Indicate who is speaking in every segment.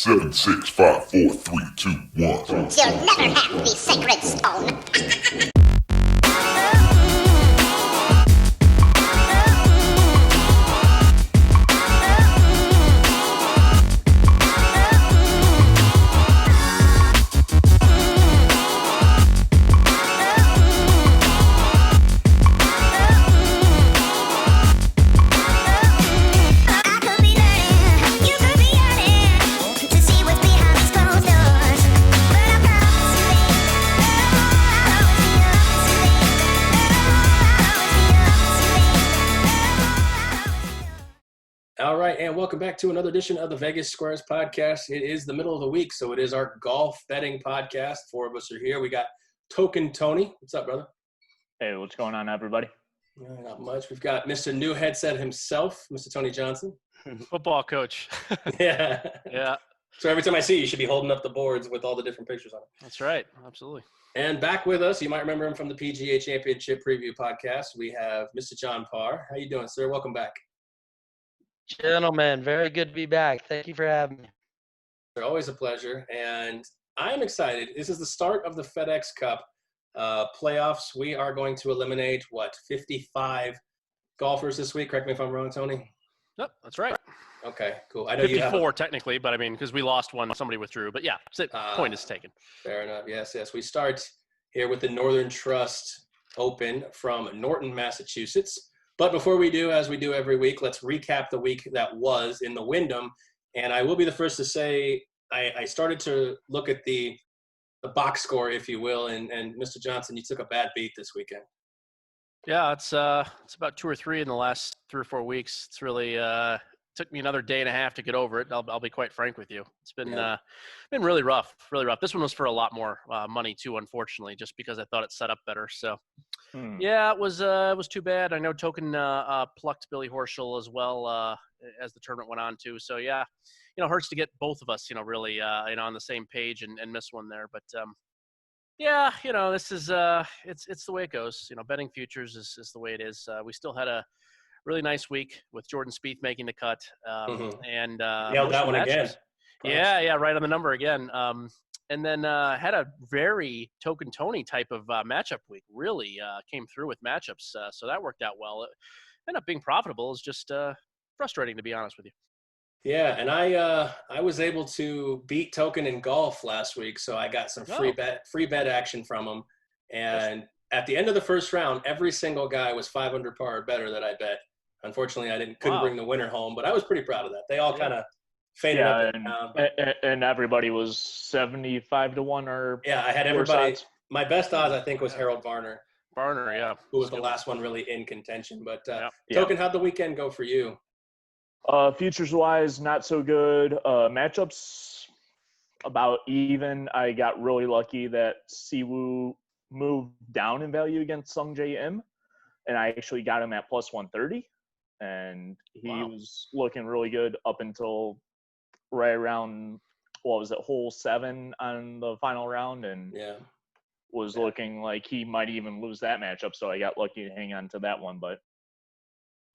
Speaker 1: 7, 6, 5, 4, 3, 2, 1.
Speaker 2: You'll never have the sacred stone.
Speaker 3: All right, and welcome back to another edition of the Vegas Squares podcast. It is the middle of the week, so it is our golf betting podcast. Four of us are here. We got Token Tony. What's up, brother?
Speaker 4: Hey, what's going on, everybody?
Speaker 3: Not much. We've got Mr. New Headset himself, Mr. Tony Johnson.
Speaker 5: Football coach.
Speaker 3: Yeah.
Speaker 5: Yeah.
Speaker 3: So every time I see you, you should be holding up the boards with all the different pictures on it.
Speaker 5: That's right. Absolutely.
Speaker 3: And back with us, you might remember him from the PGA Championship Preview podcast. We have Mr. John Parr. How you doing, sir? Welcome back.
Speaker 6: Gentlemen, very good to be back. Thank you for having me.
Speaker 3: Always a pleasure. And I'm excited. This is the start of the FedEx Cup playoffs. We are going to eliminate, 55 golfers this week? Correct me if I'm wrong, Tony.
Speaker 5: Yep, that's right.
Speaker 3: Okay, cool. I know
Speaker 5: 54
Speaker 3: you have
Speaker 5: technically, but I mean, because we lost one, somebody withdrew. But yeah, point is taken.
Speaker 3: Fair enough. Yes. We start here with the Northern Trust Open from Norton, Massachusetts. But before we do, as we do every week, let's recap the week that was in the Wyndham. And I will be the first to say I started to look at the box score, if you will. And Mr. Johnson, you took a bad beat this weekend.
Speaker 5: Yeah, it's about 2 or 3 in the last 3 or 4 weeks. It's really took me another day and a half to get over it. I'll be quite frank with you. It's been really rough, really rough. This one was for a lot more money too, unfortunately, just because I thought it set up better. So. Yeah, it was too bad. I know Token plucked Billy Horschel as well as the tournament went on too. So yeah, hurts to get both of us, really, on the same page and miss one there. But yeah, this is it's the way it goes. Betting futures is the way it is. We still had a really nice week with Jordan Spieth making the cut and
Speaker 3: nailed that one again.
Speaker 5: Yeah, right on the number again. And then had a very Token Tony type of matchup week. Really came through with matchups, so that worked out well. It ended up being profitable. It's just frustrating, to be honest with you.
Speaker 3: Yeah, and I was able to beat Token in golf last week, so I got some free bet action from him. And at the end of the first round, every single guy was 500 par or better that I bet. Unfortunately, I couldn't bring the winner home, but I was pretty proud of that. They all kind of faded up and down.
Speaker 4: And everybody was 75 to 1 or
Speaker 3: I had everybody. My best odds, I think, was Harold Varner.
Speaker 5: Yeah.
Speaker 3: Who was the last one really in contention. But Token, how'd the weekend go for you?
Speaker 4: Futures-wise, not so good. Matchups, about even. I got really lucky that Siwoo moved down in value against Sung J M, and I actually got him at plus 130. And he was looking really good up until right around, hole 7 on the final round, and was looking like he might even lose that matchup. So I got lucky to hang on to that one. But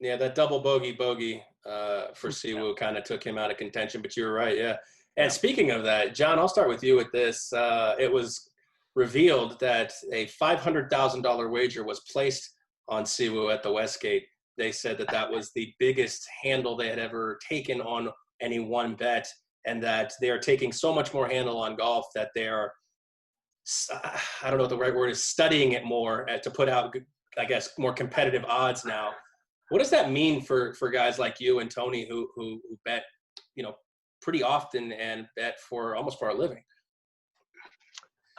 Speaker 3: yeah, that double bogey for Siwoo kind of took him out of contention. But you were right, yeah. And speaking of that, John, I'll start with you with this. It was revealed that a $500,000 wager was placed on Siwoo at the Westgate. They said that was the biggest handle they had ever taken on any one bet, and that they are taking so much more handle on golf that they are, I don't know what the right word is, studying it more to put out, I guess, more competitive odds now. What does that mean for guys like you and Tony who bet, pretty often and bet almost for a living?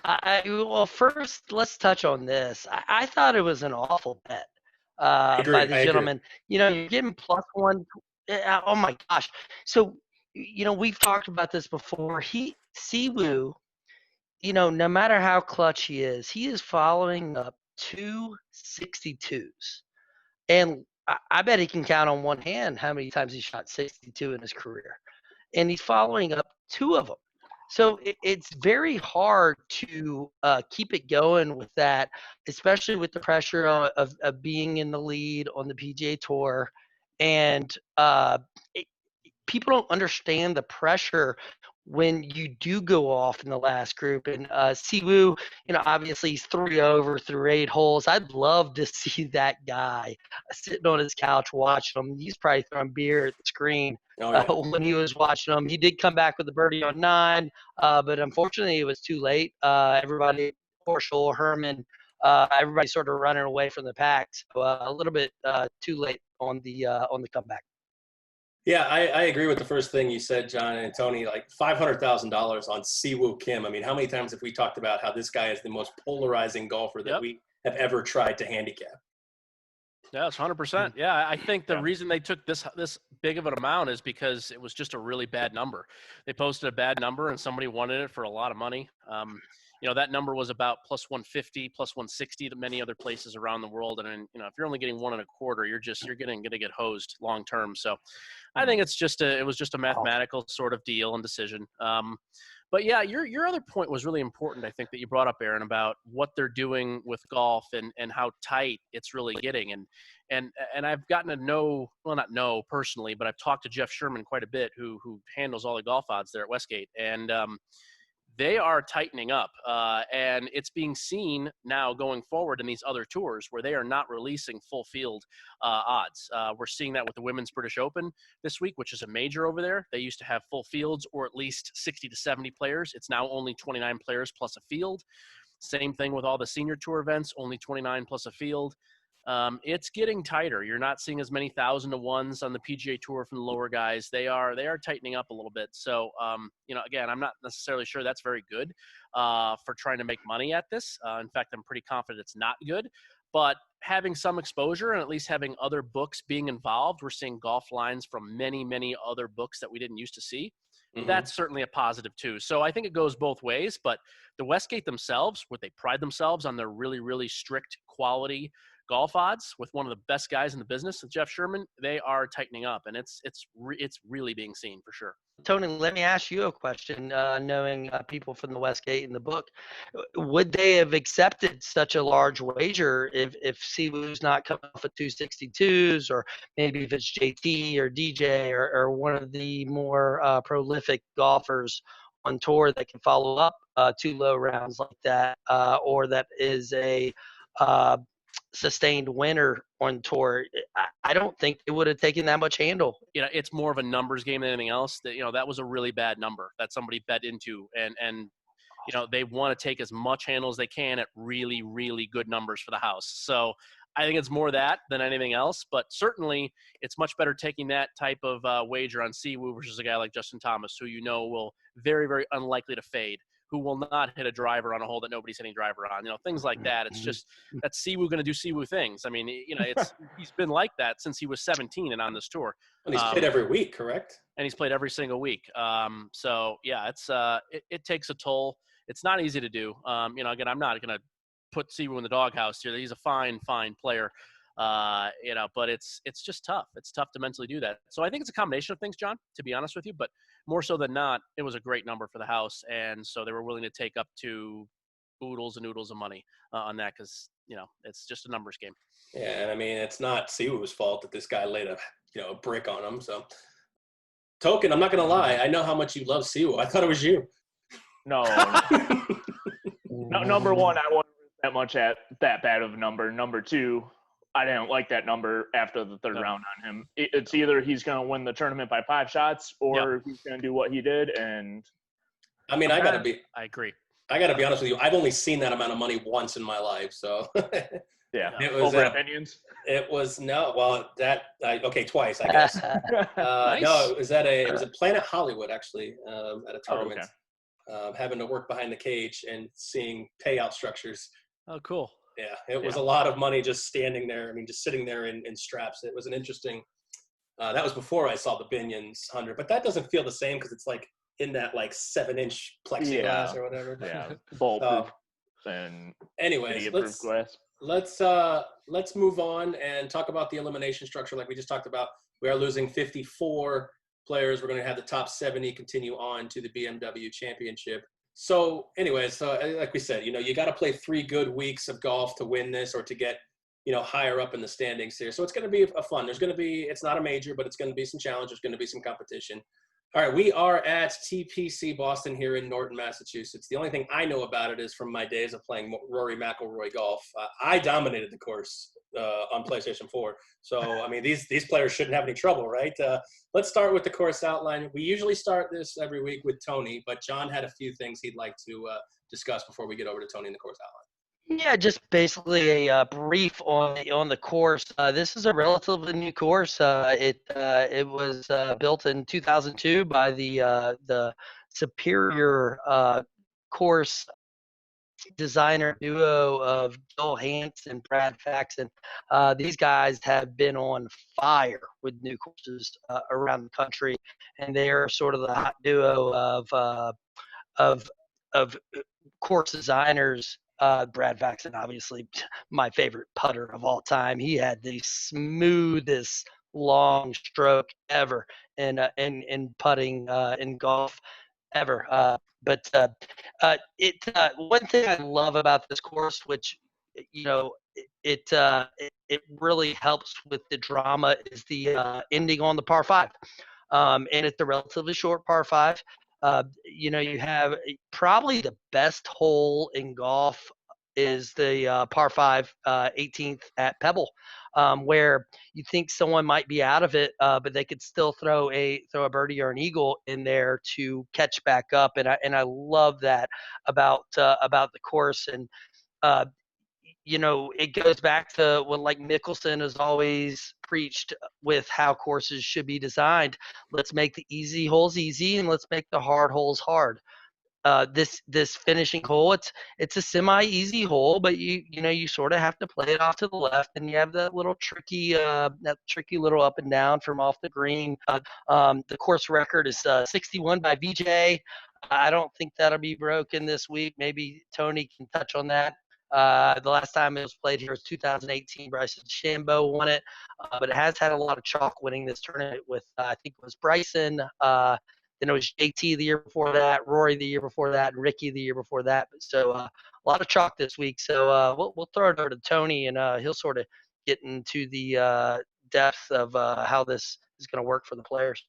Speaker 6: Well, first, let's touch on this. I thought it was an awful bet by the gentleman. You're getting plus 1. Oh my gosh. So, we've talked about this before. Siwoo, no matter how clutch he is following up 2 62s. And I bet he can count on one hand how many times he shot 62 in his career. And he's following up 2 of them. So it's very hard to keep it going with that, especially with the pressure of being in the lead on the PGA Tour. And people don't understand the pressure when you do go off in the last group. And Siwoo, obviously he's 3 over through 8 holes. I'd love to see that guy sitting on his couch watching him. He's probably throwing beer at the screen when he was watching him. He did come back with a birdie on 9, but unfortunately it was too late. Everybody, Horschel, Herman, everybody sort of running away from the pack. So a little bit too late on the comeback.
Speaker 3: Yeah, I agree with the first thing you said, John and Tony. Like $500,000 on Siwoo Kim. I mean, how many times have we talked about how this guy is the most polarizing golfer that we have ever tried to handicap?
Speaker 5: Yeah, it's 100%. Yeah, I think the reason they took this big of an amount is because it was just a really bad number. They posted a bad number and somebody wanted it for a lot of money. That number was about plus 150, plus 160 to many other places around the world. And if you're only getting 1.25, you're going to get hosed long term. So I think it was just a mathematical sort of deal and decision. But yeah, your other point was really important, I think, that you brought up, Aaron, about what they're doing with golf and how tight it's really getting. And I've gotten to know, well, not know personally, but I've talked to Jeff Sherman quite a bit, who handles all the golf odds there at Westgate. And they are tightening up, and it's being seen now going forward in these other tours where they are not releasing full field odds. We're seeing that with the Women's British Open this week, which is a major over there. They used to have full fields or at least 60 to 70 players. It's now only 29 players plus a field. Same thing with all the senior tour events, only 29 plus a field. It's getting tighter. You're not seeing as many 1,000-to-1s on the PGA Tour from the lower guys. They are tightening up a little bit. So, again, I'm not necessarily sure that's very good for trying to make money at this. In fact, I'm pretty confident it's not good. But having some exposure and at least having other books being involved, we're seeing golf lines from many, many other books that we didn't used to see. Mm-hmm. That's certainly a positive too. So I think it goes both ways. But the Westgate themselves, where they pride themselves on their really, really strict quality golf odds with one of the best guys in the business, Jeff Sherman, they are tightening up, and it's really being seen for sure.
Speaker 6: Tony, let me ask you a question. Knowing people from the Westgate in the book, would they have accepted such a large wager if Siwoo's not coming off of 262s, or maybe if it's JT or DJ or one of the more prolific golfers on tour that can follow up 2 low rounds like that, or that is a sustained winner on tour? I don't think it would have taken that much handle.
Speaker 5: It's more of a numbers game than anything else. That was a really bad number that somebody bet into, and they want to take as much handle as they can at really, really good numbers for the house. So I think it's more that than anything else, but certainly it's much better taking that type of wager on Siwoo versus a guy like Justin Thomas, who will very, very unlikely to fade, who will not hit a driver on a hole that nobody's hitting driver on, things like that. It's just that's Siwoo going to do Siwoo things. I mean, he's been like that since he was 17 and on this tour.
Speaker 3: And he's played every week, correct?
Speaker 5: And he's played every single week. So yeah, it takes a toll. It's not easy to do. Again, I'm not going to put Siwoo in the doghouse here. He's a fine player. But it's just tough. It's tough to mentally do that. So I think it's a combination of things, John, to be honest with you, but more so than not, it was a great number for the house. And so they were willing to take up to oodles and oodles of money on that, because, it's just a numbers game.
Speaker 3: Yeah. And I mean, it's not Siwoo's fault that this guy laid a brick on him. So Token, I'm not going to lie. I know how much you love Siwoo. I thought it was you.
Speaker 4: No. No, number one, I wasn't that much at that bad of a number. Number two, I didn't like that number after the third round on him. It's either he's going to win the tournament by 5 shots, or he's going to do what he did. And
Speaker 3: I mean, I
Speaker 5: agree.
Speaker 3: I got to be honest with you. I've only seen that amount of money once in my life. So
Speaker 4: yeah,
Speaker 3: it was
Speaker 4: over opinions.
Speaker 3: It was twice, I guess.
Speaker 5: Nice.
Speaker 3: No, it was at Planet Hollywood, actually, at a tournament. Having to work behind the cage and seeing payout structures.
Speaker 5: Oh, cool.
Speaker 3: Yeah, it was a lot of money just standing there. I mean, just sitting there in straps. It was an interesting that was before I saw the Binions 100, but that doesn't feel the same because it's like in that 7-inch plexiglass or whatever.
Speaker 4: Yeah, bulletproof. And
Speaker 3: anyways, let's move on and talk about the elimination structure like we just talked about. We are losing 54 players. We're going to have the top 70 continue on to the BMW Championship. So anyways, like we said, you got to play 3 good weeks of golf to win this or to get higher up in the standings here. So it's going to be a fun. It's not a major, but it's going to be some challenge. There's going to be some competition. All right, we are at TPC Boston here in Norton, Massachusetts. The only thing I know about it is from my days of playing Rory McIlroy golf. I dominated the course on PlayStation 4. So, I mean, these players shouldn't have any trouble, right? Let's start with the course outline. We usually start this every week with Tony, but John had a few things he'd like to discuss before we get over to Tony and the course outline.
Speaker 6: Yeah, just basically a brief on the course. This is a relatively new course. It was built in 2002 by the Superior course designer duo of Joel Hance and Brad Faxon. These guys have been on fire with new courses around the country, and they are sort of the hot duo of course designers. Brad Faxon, obviously my favorite putter of all time. He had the smoothest long stroke ever in putting in golf ever. But one thing I love about this course, which it really helps with the drama, is the ending on the par 5, and it's a relatively short par 5. You have probably the best hole in golf is the par 5 18th at Pebble, where you think someone might be out of it, but they could still throw a birdie or an eagle in there to catch back up, and I love that about the course. And it goes back to what, like, Mickelson has always preached with how courses should be designed. Let's make the easy holes easy, and let's make the hard holes hard. This finishing hole, it's a semi-easy hole, but you sort of have to play it off to the left, and you have that tricky little up and down from off the green. The course record is 61 by VJ. I don't think that'll be broken this week. Maybe Tony can touch on that. The last time it was played here was 2018. Bryson DeChambeau won it, but it has had a lot of chalk winning this tournament with, I think it was Bryson, then it was JT the year before that, Rory the year before that, and Ricky the year before that. So a lot of chalk this week. So we'll throw it over to Tony, and he'll sort of get into the depth of how this is going to work for the players.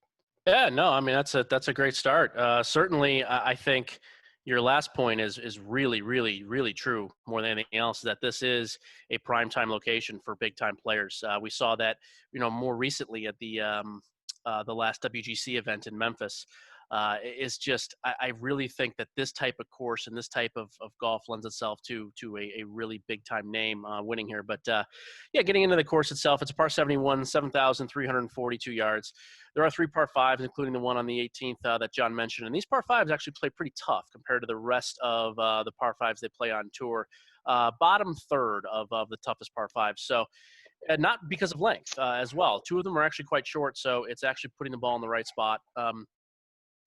Speaker 5: Yeah, no, I mean, that's a great start. Certainly, I think your last point is really, really, really true more than anything else, that this is a primetime location for big-time players. We saw that, more recently at the last WGC event in Memphis. Is just, I really think that this type of course and this type of golf lends itself to a really big time name winning here. But getting into the course itself, it's a par 71, 7,342 yards. There are 3 par 5s, including the one on the 18th that John mentioned. And these par 5s actually play pretty tough compared to the rest of the par 5s they play on tour. Bottom third of the toughest par 5s. So, not because of length as well. 2 of them are actually quite short, so it's actually putting the ball in the right spot.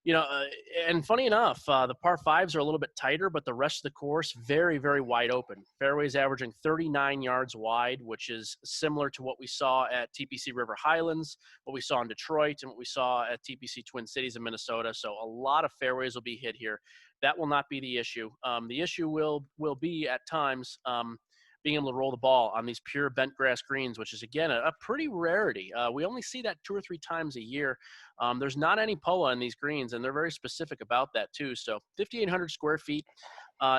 Speaker 5: And funny enough, the par 5s are a little bit tighter, but the rest of the course, very, very wide open. Fairways averaging 39 yards wide, which is similar to what we saw at TPC River Highlands, what we saw in Detroit, and what we saw at TPC Twin Cities in Minnesota. So a lot of fairways will be hit here. That will not be the issue. The issue will be at times being able to roll the ball on these pure bent grass greens, which is, again, a pretty rarity. We only see that 2 or 3 times a year. There's not any POA in these greens, and they're very specific about that too. So 5,800 square feet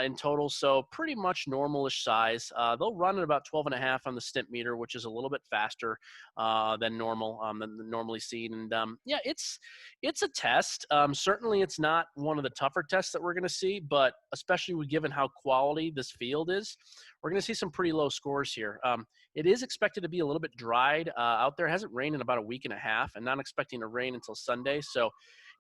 Speaker 5: in total, so pretty much normalish size. They'll run at about 12.5 on the stimp meter, which is a little bit faster than normal, than normally seen. And it's a test. Certainly it's not one of the tougher tests that we're going to see, but especially given how quality this field is, we're going to see some pretty low scores here. It is expected to be a little bit dried out there. It hasn't rained in about a week and a half, and not expecting to rain until Sunday. So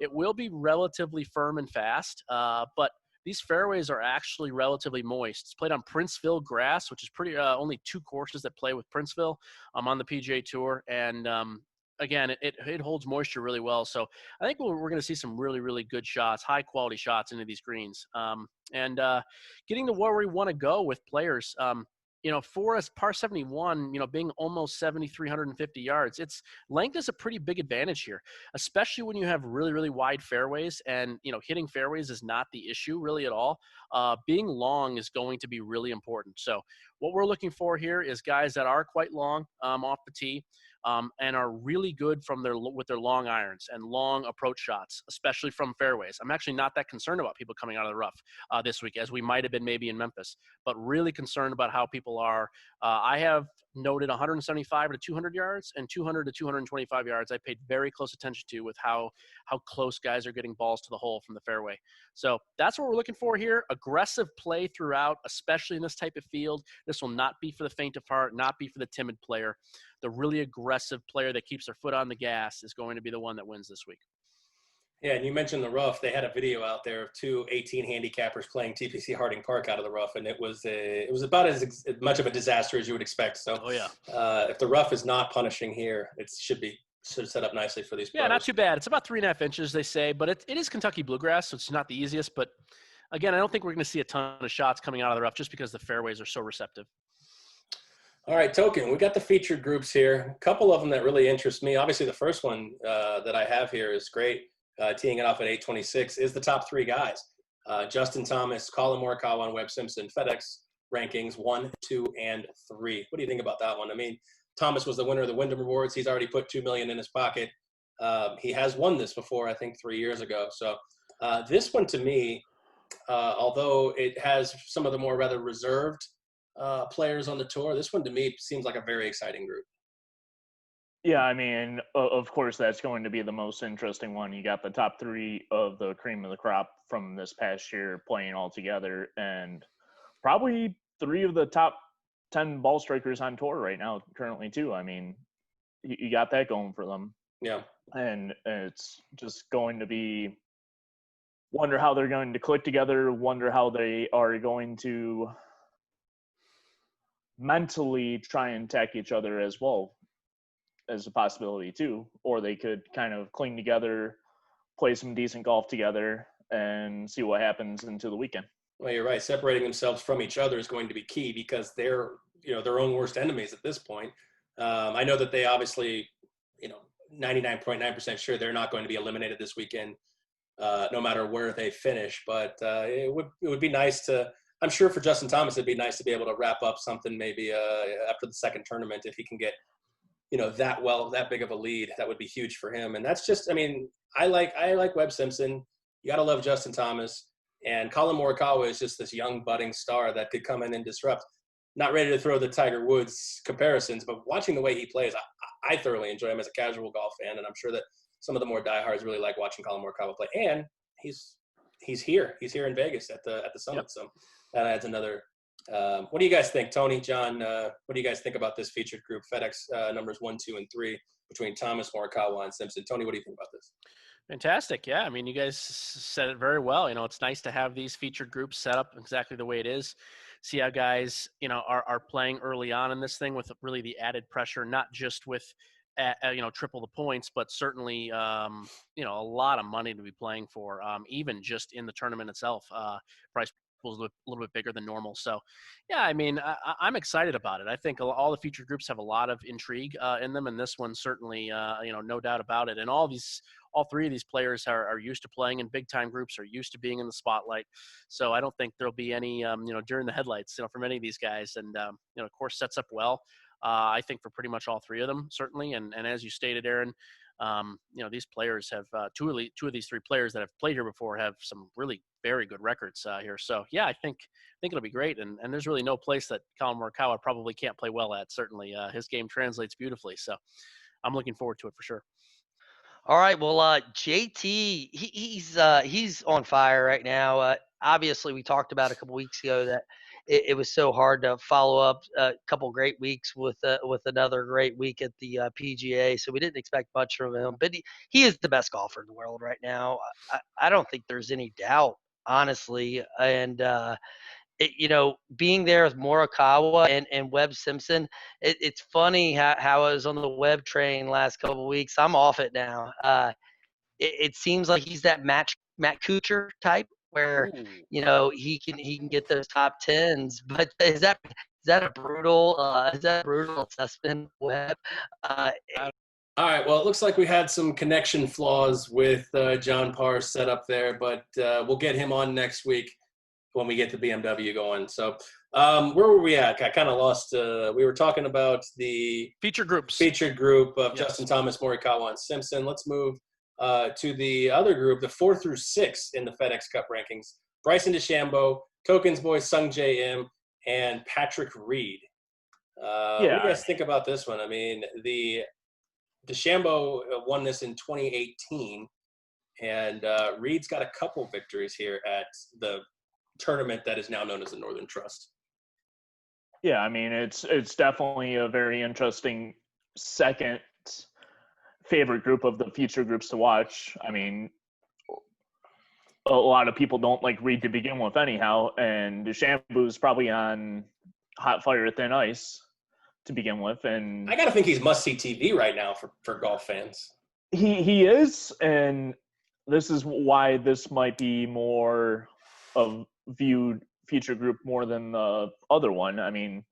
Speaker 5: it will be relatively firm and fast, but these fairways are actually relatively moist. It's played on Princeville grass, which is pretty only 2 courses that play with Princeville on the PGA Tour. And again, it holds moisture really well. So I think we're going to see some really, really good shots, high-quality shots into these greens. And getting to where we want to go with players, for us, par 71, being almost 7,350 yards, length is a pretty big advantage here, especially when you have really, really wide fairways, and, hitting fairways is not the issue really at all. Being long is going to be really important. So what we're looking for here is guys that are quite long off the tee. And are really good with their long irons and long approach shots, especially from fairways. I'm actually not that concerned about people coming out of the rough this week, as we might have been maybe in Memphis, but really concerned about how people are. I have noted 175 to 200 yards and 200 to 225 yards. I paid very close attention to with how close guys are getting balls to the hole from the fairway. So that's what we're looking for here. Aggressive play throughout, especially in this type of field. This will not be for the faint of heart, not be for the timid player. The really aggressive player that keeps their foot on the gas is going to be the one that wins this week.
Speaker 3: Yeah, and you mentioned the rough. They had a video out there of two 18 handicappers playing TPC Harding Park out of the rough, and it was about as much of a disaster as you would expect. So, if the rough is not punishing here, it should set up nicely for these pros.
Speaker 5: Yeah, not too bad. It's about 3.5 inches, they say, but it is Kentucky bluegrass, so it's not the easiest. But again, I don't think we're going to see a ton of shots coming out of the rough just because the fairways are so receptive.
Speaker 3: All right, Token, we got the featured groups here. A couple of them that really interest me. Obviously, the first one that I have here is great. Teeing it off at 826 is the top three guys. Justin Thomas, Colin Morikawa, and Webb Simpson. FedEx rankings 1, 2, and 3. What do you think about that one? I mean, Thomas was the winner of the Wyndham Awards. He's already put $2 million in his pocket. He has won this before, I think, 3 years ago. So this one to me, although it has some of the more rather reserved players on the tour, this one to me seems like a very exciting group.
Speaker 4: Yeah, I mean, of course, that's going to be the most interesting one. You got the top three of the cream of the crop from this past year playing all together, and probably 3 of the top 10 ball strikers on tour right now currently too. I mean, you got that going for them.
Speaker 3: Yeah.
Speaker 4: And it's just going to be, wonder how they're going to click together, wonder how they are going to mentally try and attack each other as well as a possibility too. Or they could kind of cling together, play some decent golf together, and see what happens into the weekend.
Speaker 3: Well, you're right. Separating themselves from each other is going to be key because they're, their own worst enemies at this point. I know that they obviously, 99.9% sure they're not going to be eliminated this weekend, no matter where they finish. But it would be nice to, I'm sure for Justin Thomas, it'd be nice to be able to wrap up something maybe after the second tournament if he can get, that big of a lead. That would be huge for him. And that's just, I like Webb Simpson. You got to love Justin Thomas. And Colin Morikawa is just this young budding star that could come in and disrupt. Not ready to throw the Tiger Woods comparisons, but watching the way he plays, I thoroughly enjoy him as a casual golf fan, and I'm sure that some of the more diehards really like watching Colin Morikawa play. And he's here. He's here in Vegas at the Summit, yep. So that adds another. What do you guys think, Tony, John? What do you guys think about this featured group? FedEx numbers 1, 2, and 3 between Thomas, Morikawa, and Simpson. Tony, what do you think about this?
Speaker 5: Fantastic. Yeah. You guys said it very well. It's nice to have these featured groups set up exactly the way it is. See how guys, are playing early on in this thing with really the added pressure, not just with, triple the points, but certainly, a lot of money to be playing for, even just in the tournament itself. Price was a little bit bigger than normal. So, yeah, I'm excited about it. I think all the featured groups have a lot of intrigue in them, and this one certainly, no doubt about it. And all 3 of these players are used to playing in big-time groups, are used to being in the spotlight. So I don't think there'll be any, during the headlights, from any of these guys. And, of course, sets up well, I think, for pretty much all 3 of them, certainly. And as you stated, Aaron, these players have two of these 3 players that have played here before have some really very good records here. So, yeah, I think it'll be great. And there's really no place that Colin Morikawa probably can't play well at. Certainly, his game translates beautifully. So I'm looking forward to it for sure.
Speaker 6: All right, well, JT, he's on fire right now. Obviously, we talked about a couple weeks ago that it was so hard to follow up a couple great weeks with another great week at the PGA, so we didn't expect much from him. But he is the best golfer in the world right now. I don't think there's any doubt, honestly. And being there with Morikawa and Webb Simpson, it's funny how I was on the Webb train last couple of weeks. I'm off it now. It seems like he's that Matt Kuchar type where he can get those top 10s. But is that a brutal assessment, Webb?
Speaker 3: All right. Well, it looks like we had some connection flaws with John Parr set up there, but we'll get him on next week. when we get the BMW going. So where were we at? I kind of lost. We were talking about the
Speaker 5: featured group
Speaker 3: of Justin Thomas, Morikawa, and Simpson. Let's move to the other group, the 4 through 6 in the FedEx Cup rankings. Bryson DeChambeau, Token's boy Sung J M, and Patrick Reed. What do you guys think about this one? I mean, the DeChambeau won this in 2018, and Reed's got a couple victories here at the tournament that is now known as the Northern Trust.
Speaker 4: Yeah, I mean, it's definitely a very interesting second favorite group of the future groups to watch. I mean, a lot of people don't like Reed to begin with anyhow, and DeChambeau's probably on hot fire thin ice to begin with. And
Speaker 3: I got to think he's must-see TV right now for golf fans.
Speaker 4: He is, and this is why this might be more of viewed feature group more than the other one. I mean,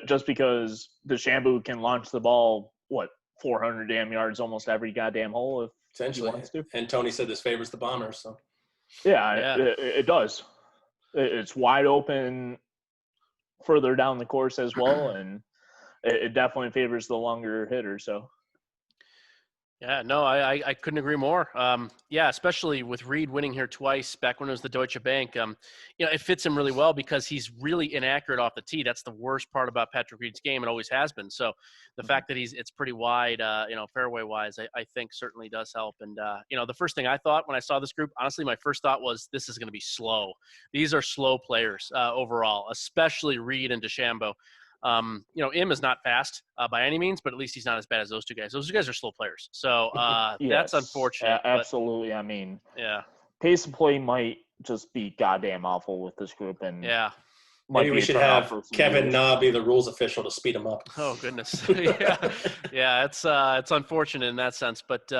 Speaker 4: just because DeChambeau can launch the ball, 400 damn yards almost every goddamn hole if he wants to.
Speaker 3: And Tony said this favors the Bombers, so.
Speaker 4: Yeah. It does. It's wide open further down the course as well, and it definitely favors the longer hitter, so.
Speaker 5: Yeah, no, I couldn't agree more. Yeah, especially with Reed winning here twice back when it was the Deutsche Bank. It fits him really well because he's really inaccurate off the tee. That's the worst part about Patrick Reed's game. It always has been. So the fact that it's pretty wide, fairway wise, I think certainly does help. And the first thing I thought when I saw this group, honestly, my first thought was this is going to be slow. These are slow players overall, especially Reed and DeChambeau. Im is not fast by any means, but at least he's not as bad as those two guys. Those two guys are slow players. So
Speaker 4: yes,
Speaker 5: that's unfortunate.
Speaker 4: Absolutely. I mean,
Speaker 5: yeah,
Speaker 4: pace of play might just be goddamn awful with this group. And
Speaker 3: maybe we should have Kevin Na be the rules official to speed him up.
Speaker 5: Oh, goodness. Yeah, it's unfortunate in that sense. But,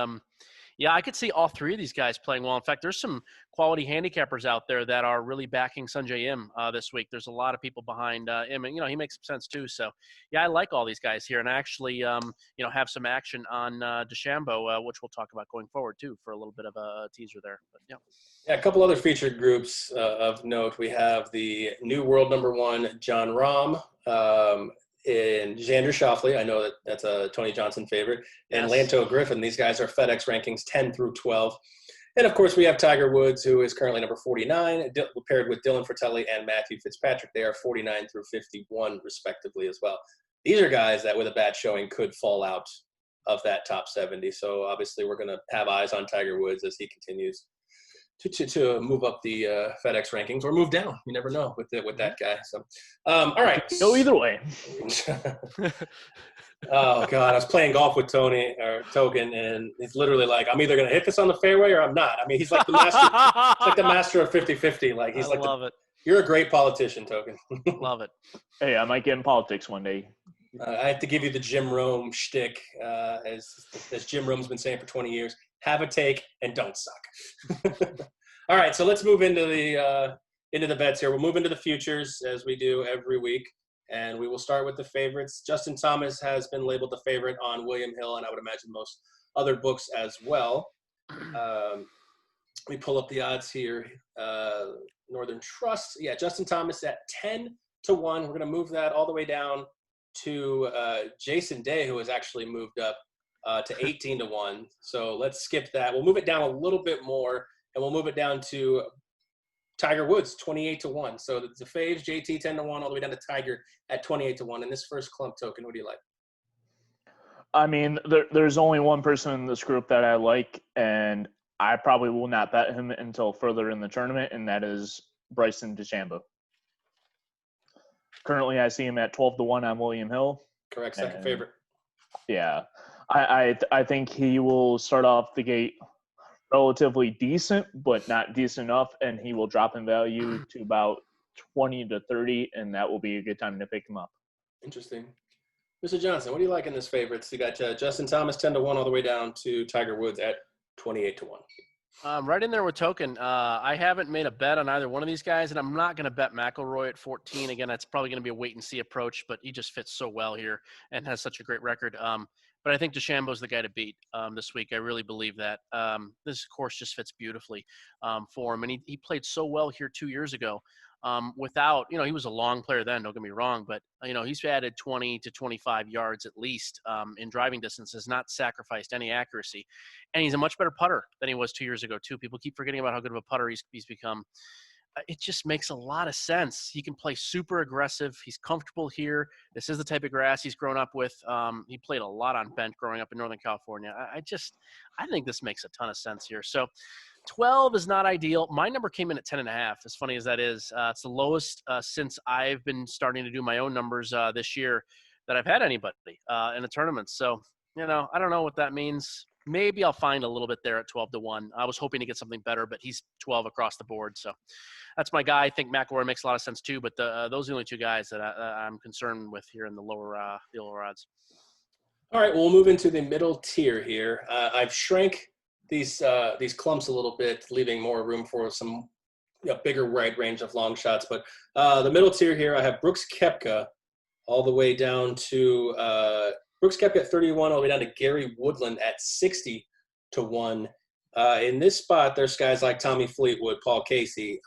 Speaker 5: yeah, I could see all three of these guys playing well. In fact, there's some quality handicappers out there that are really backing Sungjae Im this week. There's a lot of people behind Im, and he makes some sense too. So, yeah, I like all these guys here, and I actually, have some action on DeChambeau, which we'll talk about going forward too for a little bit of a teaser there. But
Speaker 3: yeah, a couple other featured groups of note. We have the new world number 1, John Rahm. And Xander Schauffele, I know that's a Tony Johnson favorite, and Lanto Griffin. These guys are FedEx rankings 10 through 12. And, of course, we have Tiger Woods, who is currently number 49, paired with Dylan Fratelli and Matthew Fitzpatrick. They are 49 through 51, respectively, as well. These are guys that, with a bad showing, could fall out of that top 70. So, obviously, we're going to have eyes on Tiger Woods as he continues to move up the FedEx rankings or move down. You never know with that guy. So, all right.
Speaker 4: Go either way.
Speaker 3: Oh God, I was playing golf with Token, and he's literally like, I'm either going to hit this on the fairway or I'm not. I mean, he's like the master. It's like the master of 50-50. Like he's like,
Speaker 5: love it.
Speaker 3: You're a great politician, Token.
Speaker 5: Love it.
Speaker 4: Hey, I might get in politics one day.
Speaker 3: I have to give you the Jim Rome shtick, as Jim Rome's been saying for 20 years. Have a take and don't suck. All right, so let's move into the bets here. We'll move into the futures as we do every week, and we will start with the favorites. Justin Thomas has been labeled the favorite on William Hill, and I would imagine most other books as well. Let me pull up the odds here. Northern Trust, Justin Thomas at 10-1. We're going to move that all the way down to Jason Day, who has actually moved up to 18-1. So let's skip that. We'll move it down a little bit more, and we'll move it down to Tiger Woods, 28-1. So the faves, JT 10-1, all the way down to Tiger at 28-1. In this first clump, Token, what do you like?
Speaker 4: I mean, there's only one person in this group that I like, and I probably will not bet him until further in the tournament, and that is Bryson DeChambeau. Currently, I see him at 12-1 on William Hill.
Speaker 3: Correct, second favorite.
Speaker 4: Yeah. I think he will start off the gate relatively decent, but not decent enough, and he will drop in value to about 20 to 30, and that will be a good time to pick him up.
Speaker 3: Interesting. Mr. Johnson, what do you like in this favorites? You got Justin Thomas 10-1 all the way down to Tiger Woods at 28-1.
Speaker 5: Right in there with Token. I haven't made a bet on either one of these guys, and I'm not going to bet McIlroy at 14. Again, that's probably going to be a wait-and-see approach, but he just fits so well here and has such a great record. But I think DeChambeau's the guy to beat this week. I really believe that. This course just fits beautifully for him, and he played so well here 2 years ago. without, he was a long player then, don't get me wrong, but, he's added 20 to 25 yards at least in driving distance, has not sacrificed any accuracy. And he's a much better putter than he was 2 years ago, too. People keep forgetting about how good of a putter he's become. It just makes a lot of sense. He can play super aggressive. He's comfortable here. This is the type of grass he's grown up with. He played a lot on bent growing up in Northern California. I think this makes a ton of sense here. So 12 is not ideal. My number came in at 10.5, as funny as that is. It's the lowest since I've been starting to do my own numbers this year that I've had anybody in the tournament. So, I don't know what that means. Maybe I'll find a little bit there at 12-1. I was hoping to get something better, but he's 12 across the board. So that's my guy. I think McIlroy makes a lot of sense too, but those are the only two guys that I'm concerned with here in the lower odds.
Speaker 3: All right, we'll move into the middle tier here. I've shrank these clumps a little bit, leaving more room for some bigger wide range of long shots. But the middle tier here, I have Brooks Koepka all the way down to Brooks Koepka at 31, all the way down to Gary Woodland at 60-1. In this spot, there's guys like Tommy Fleetwood, Paul Casey.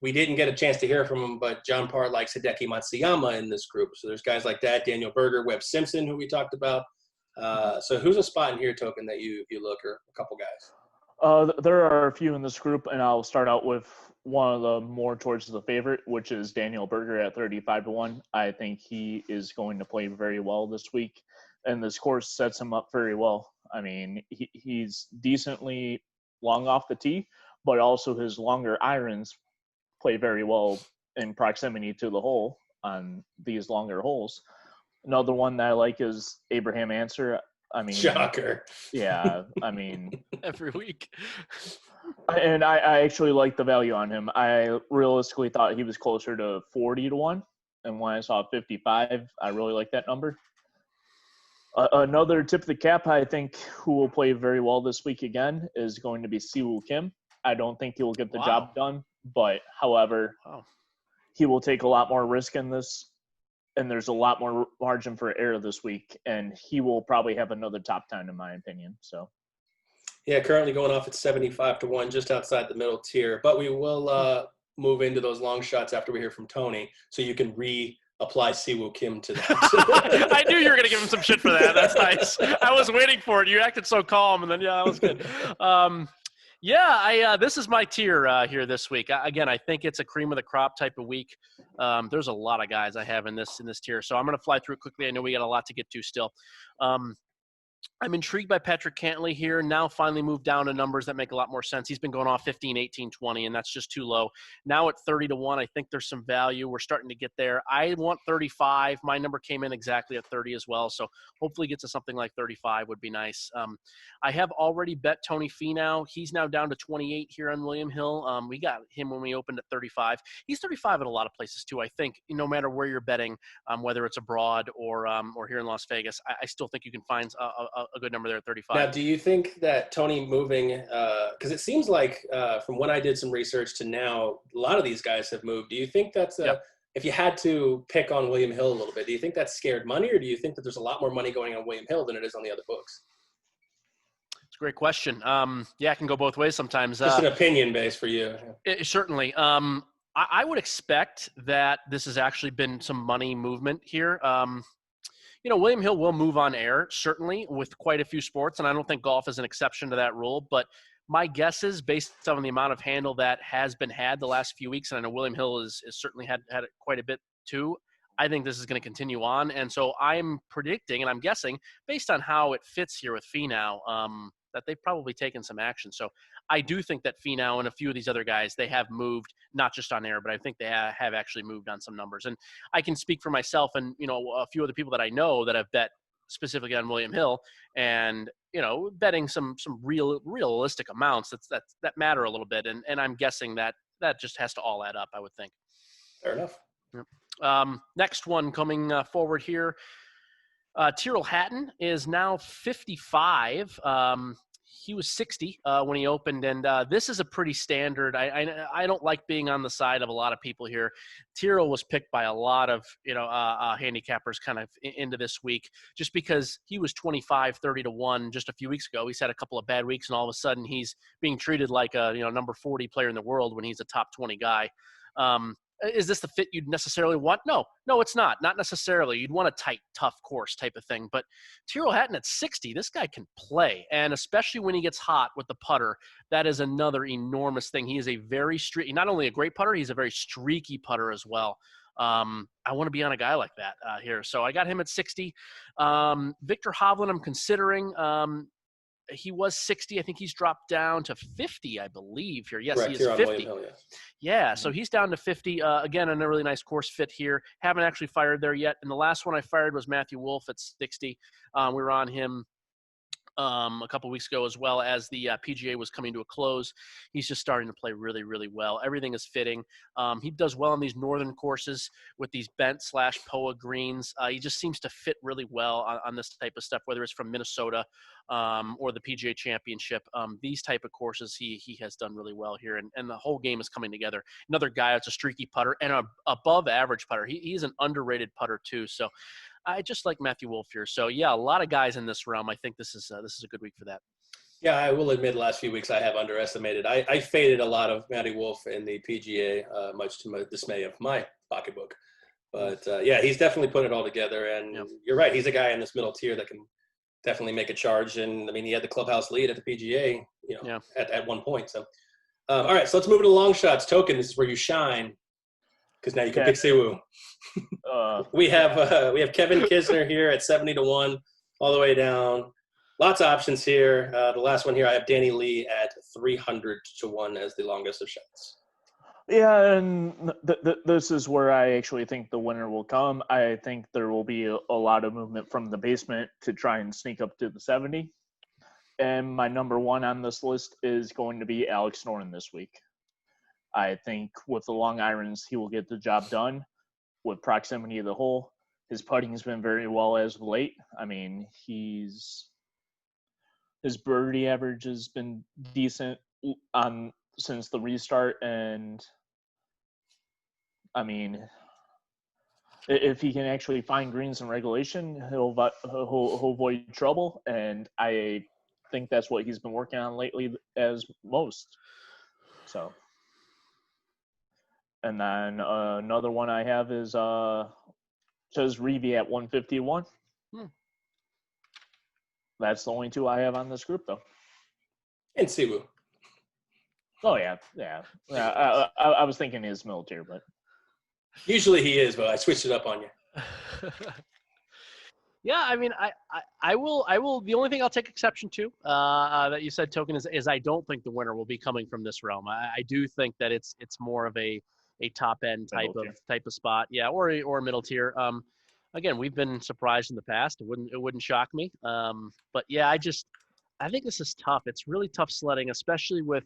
Speaker 3: We didn't get a chance to hear from him, but John Parr likes Hideki Matsuyama in this group. So there's guys like that, Daniel Berger, Webb Simpson, who we talked about. So who's a spot in here, Token, that you look, or a couple guys?
Speaker 4: There are a few in this group, and I'll start out with one of the more towards the favorite, which is Daniel Berger at 35-1. I think he is going to play very well this week, and this course sets him up very well. I mean, he's decently long off the tee, but also his longer irons play very well in proximity to the hole on these longer holes. Another one that I like is Abraham Answer. I mean,
Speaker 3: shocker.
Speaker 4: Yeah, I mean,
Speaker 5: every week.
Speaker 4: And I actually like the value on him. I realistically thought he was closer to 40-1, and when I saw 55, I really like that number. Another tip of the cap, I think, who will play very well this week again is going to be Siwoo Kim. I don't think he will get the job done, but however, he will take a lot more risk in this, and there's a lot more margin for error this week, and he will probably have another top 10 in my opinion. So,
Speaker 3: yeah, currently going off at 75-1, just outside the middle tier. But we will move into those long shots after we hear from Tony, so you can reapply Siwoo Kim to that.
Speaker 5: I knew you were going to give him some shit for that. That's nice. I was waiting for it. You acted so calm, and then that was good. This is my tier here this week. Again, I think it's a cream of the crop type of week. There's a lot of guys I have in this tier, so I'm going to fly through it quickly. I know we got a lot to get to still. I'm intrigued by Patrick Cantlay here. Now finally moved down to numbers that make a lot more sense. He's been going off 15, 18, 20, and that's just too low. Now at 30-1, I think there's some value. We're starting to get there. I want 35. My number came in exactly at 30 as well, so hopefully get to something like 35 would be nice. I have already bet Tony Finau. He's now down to 28 here on William Hill. We got him when we opened at 35. He's 35 at a lot of places too. I think no matter where you're betting, whether it's abroad or here in Las Vegas, I still think you can find a good number there at 35.
Speaker 3: Now, do you think that Tony moving, because it seems like from when I did some research to now, a lot of these guys have moved. Do you think that's if you had to pick on William Hill a little bit, do you think that's scared money, or do you think that there's a lot more money going on William Hill than it is on the other books?
Speaker 5: It's a great question. It can go both ways sometimes.
Speaker 3: Just an opinion base for you.
Speaker 5: Certainly. I would expect that this has actually been some money movement here. William Hill will move on air, certainly, with quite a few sports, and I don't think golf is an exception to that rule. But my guess is, based on the amount of handle that has been had the last few weeks, and I know William Hill has certainly had it quite a bit too, I think this is going to continue on. And so I'm predicting, and I'm guessing, based on how it fits here with Finau, that they've probably taken some action. So I do think that Finau and a few of these other guys, they have moved, not just on air, but I think they have actually moved on some numbers. And I can speak for myself and, a few other people that I know that have bet specifically on William Hill and, betting some realistic amounts that matter a little bit. And I'm guessing that just has to all add up, I would think.
Speaker 3: Fair enough.
Speaker 5: Yep. Next one coming forward here. Tyrrell Hatton is now 55. He was 60 when he opened, and this is a pretty standard. I don't like being on the side of a lot of people here. Tyrrell was picked by a lot of handicappers kind of into this week just because he was 25, 30 to 1 just a few weeks ago. He's had a couple of bad weeks, and all of a sudden he's being treated like a number 40 player in the world when he's a top 20 guy. Is this the fit you'd necessarily want? No, it's not necessarily. You'd want a tight, tough course type of thing. But Tyrrell Hatton at 60, this guy can play. And especially when he gets hot with the putter, that is another enormous thing. He is a very not only a great putter, he's a very streaky putter as well. I want to be on a guy like that here. So I got him at 60. Victor Hovland, I'm considering. He was 60. I think he's dropped down to 50, I believe here. Yes,
Speaker 3: Correct.
Speaker 5: he is 50.
Speaker 3: Hill, yes.
Speaker 5: Yeah, so he's down to 50. Again, a really nice course fit here. Haven't actually fired there yet. And the last one I fired was Matthew Wolff at 60. We were on him a couple weeks ago, as well as the PGA was coming to a close. He's just starting to play really, really well. Everything is fitting. He does well on these northern courses with these bent/POA greens. He just seems to fit really well on this type of stuff, whether it's from Minnesota or the PGA Championship. These type of courses, he has done really well here, and the whole game is coming together. Another guy that's a streaky putter and a above average putter. He's an underrated putter too. So I just like Matthew Wolff here. So yeah, a lot of guys in this realm. I think this is a good week for that.
Speaker 3: Yeah, I will admit, the last few weeks I have underestimated. I faded a lot of Matty Wolff in the PGA, much to my dismay of my pocketbook. But yeah, he's definitely put it all together. And You're right, he's a guy in this middle tier that can definitely make a charge. And I mean, he had the clubhouse lead at the PGA, at one point. So, all right, so let's move to the long shots. Token, this is where you shine, because now you can pick Siwoo. We have Kevin Kisner here at 70 to 1, all the way down. Lots of options here. The last one here, I have Danny Lee at 300 to 1 as the longest of shots.
Speaker 4: Yeah, and this is where I actually think the winner will come. I think there will be a lot of movement from the basement to try and sneak up to the 70. And my number one on this list is going to be Alex Norton this week. I think with the long irons, he will get the job done with proximity of the hole. His putting has been very well as of late. I mean, his birdie average has been decent since the restart, and I mean, if he can actually find greens in regulation, he'll avoid trouble, and I think that's what he's been working on lately as most. So, and then another one I have is says Reevy at 151. That's the only two I have on this group, though.
Speaker 3: And Siwoo.
Speaker 4: Oh yeah. I was thinking his military, but
Speaker 3: usually he is, but I switched it up on you.
Speaker 5: Yeah, I mean, I will. The only thing I'll take exception to that you said, Token, is I don't think the winner will be coming from this realm. I do think that it's more of a top end type of spot, yeah, or a middle tier. Again, we've been surprised in the past. It wouldn't shock me. But yeah, I think this is tough. It's really tough sledding, especially with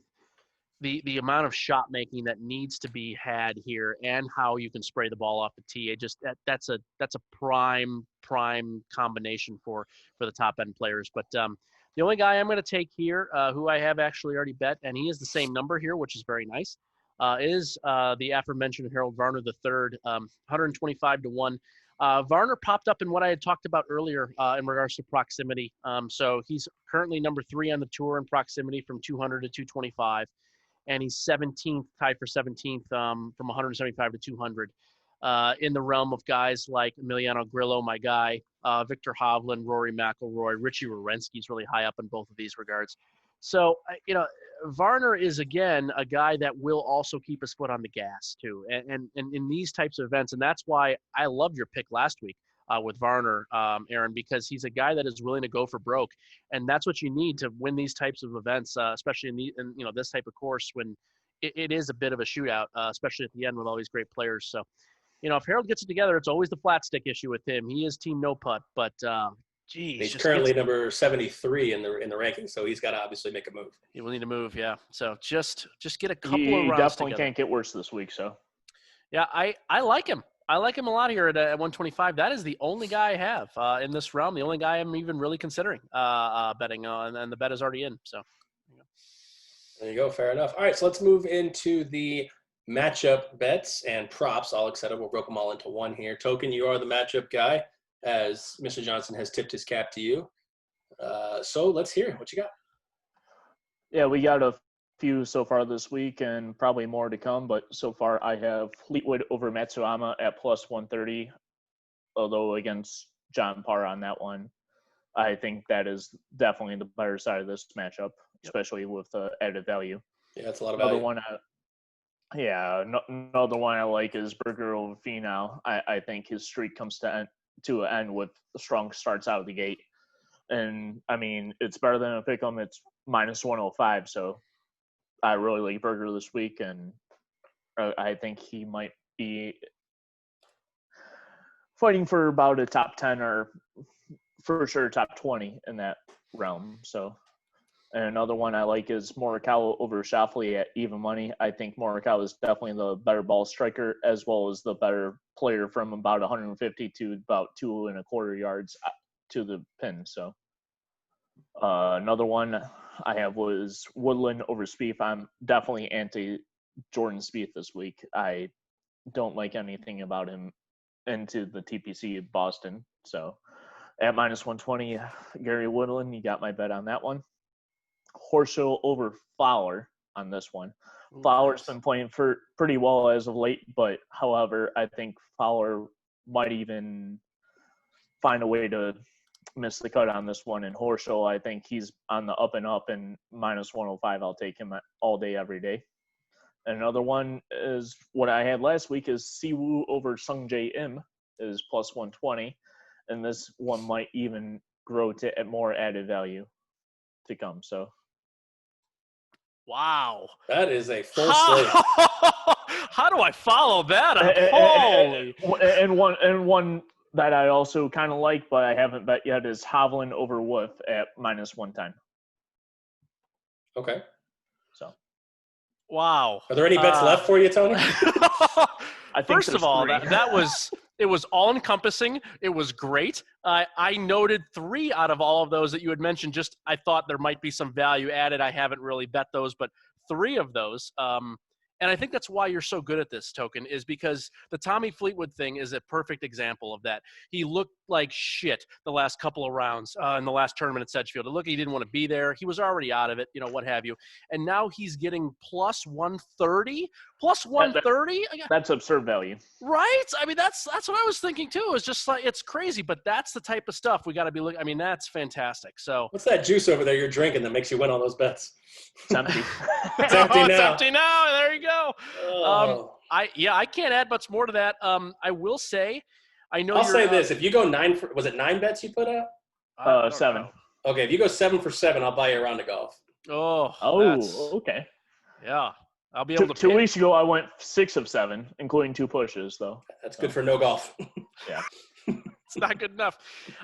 Speaker 5: the amount of shot making that needs to be had here, and how you can spray the ball off the tee. That's a prime combination for the top end players. But the only guy I'm going to take here, who I have actually already bet, and he is the same number here, which is very nice, is the aforementioned Harold Varner III, 125 to 1. Varner popped up in what I had talked about earlier in regards to proximity. So he's currently number 3 on the tour in proximity from 200 to 225. And he's 17th, tied for 17th from 175 to 200. In the realm of guys like Emiliano Grillo, my guy, Victor Hovland, Rory McIlroy, Richie Werenski's really high up in both of these regards. So, Varner is, again, a guy that will also keep his foot on the gas, too. And in these types of events, and that's why I loved your pick last week with Varner, Aaron, because he's a guy that is willing to go for broke. And that's what you need to win these types of events, especially in this type of course when it is a bit of a shootout, especially at the end with all these great players. So, if Harold gets it together, it's always the flat stick issue with him. He is team no putt, but
Speaker 3: he's currently number 73 in the rankings, so he's got to obviously make a move.
Speaker 5: He will need to move, yeah. So just get a couple of rounds
Speaker 4: He definitely
Speaker 5: together.
Speaker 4: can't get worse this week. So
Speaker 5: yeah, I like him. I like him a lot here at 125. That is the only guy I have in this realm. The only guy I'm even really considering betting on, and the bet is already in. So
Speaker 3: there you go. Fair enough. All right, so let's move into the matchup bets and props. All excited. We'll broke them all into one here. Token, you are the matchup guy, as Mr. Johnson has tipped his cap to you. So let's hear what you got.
Speaker 4: Yeah, we got a few so far this week and probably more to come, but so far I have Fleetwood over Matsuyama at plus 130, although against John Parr on that one. I think that is definitely the better side of this matchup, especially with added value.
Speaker 3: Yeah, that's a lot of value.
Speaker 4: Another one I like is Berger over Finau. I think his streak comes to an end with strong starts out of the gate. And, I mean, it's better than a pick'em. It's minus 105, so I really like Berger this week, and I think he might be fighting for about a top 10 or for sure top 20 in that realm. So, and another one I like is Morikawa over Schauffele at even money. I think Morikawa is definitely the better ball striker as well as the better player from about 150 to about 2.25 yards to the pin. So another one I have was Woodland over Spieth. I'm definitely anti Jordan Spieth this week. I don't like anything about him into the TPC Boston. So at minus 120, Gary Woodland, you got my bet on that one. Horschel over Fowler on this one. Fowler's been playing pretty well as of late, but however, I think Fowler might even find a way to miss the cut on this one. And Horschel, I think he's on the up and up, and minus 105, I'll take him all day, every day. And another one is what I had last week is Siwoo over Sungjae Im is plus 120. And this one might even grow to more added value to come. So.
Speaker 5: Wow.
Speaker 3: That is a full slate.
Speaker 5: How do I follow that up? Holy.
Speaker 4: And one that I also kind of like, but I haven't bet yet, is Hovland over Wolf at minus 110.
Speaker 3: Okay.
Speaker 4: So.
Speaker 5: Wow.
Speaker 3: Are there any bets left for you, Tony?
Speaker 5: First of all, it was all encompassing. It was great. I noted 3 out of all of those that you had mentioned. Just I thought there might be some value added. I haven't really bet those, but 3 of those. And I think that's why you're so good at this, Token, is because the Tommy Fleetwood thing is a perfect example of that. He looked like shit the last couple of rounds in the last tournament at Sedgefield. Look, he didn't want to be there. He was already out of it, what have you. And now he's getting plus 130? Plus 130?
Speaker 4: That's absurd value.
Speaker 5: Right? I mean, that's what I was thinking, too. It's just like, it's crazy, but that's the type of stuff we got to be looking. I mean, that's fantastic. So
Speaker 3: what's that juice over there you're drinking that makes you win all those bets?
Speaker 4: It's empty.
Speaker 3: It's empty now.
Speaker 5: It's empty now. There you go.
Speaker 3: Oh.
Speaker 5: I can't add much more to that. I will say,
Speaker 3: I'll say this: if you go 9 was it 9 bets you put out?
Speaker 4: 7.
Speaker 3: Okay, if you go 7 for 7, I'll buy you a round of golf.
Speaker 5: Oh,
Speaker 4: okay.
Speaker 5: Yeah, I'll be able to.
Speaker 4: 2 weeks ago, I went 6 of 7, including 2 pushes, though.
Speaker 3: That's good for no golf.
Speaker 4: Yeah.
Speaker 5: It's not good enough.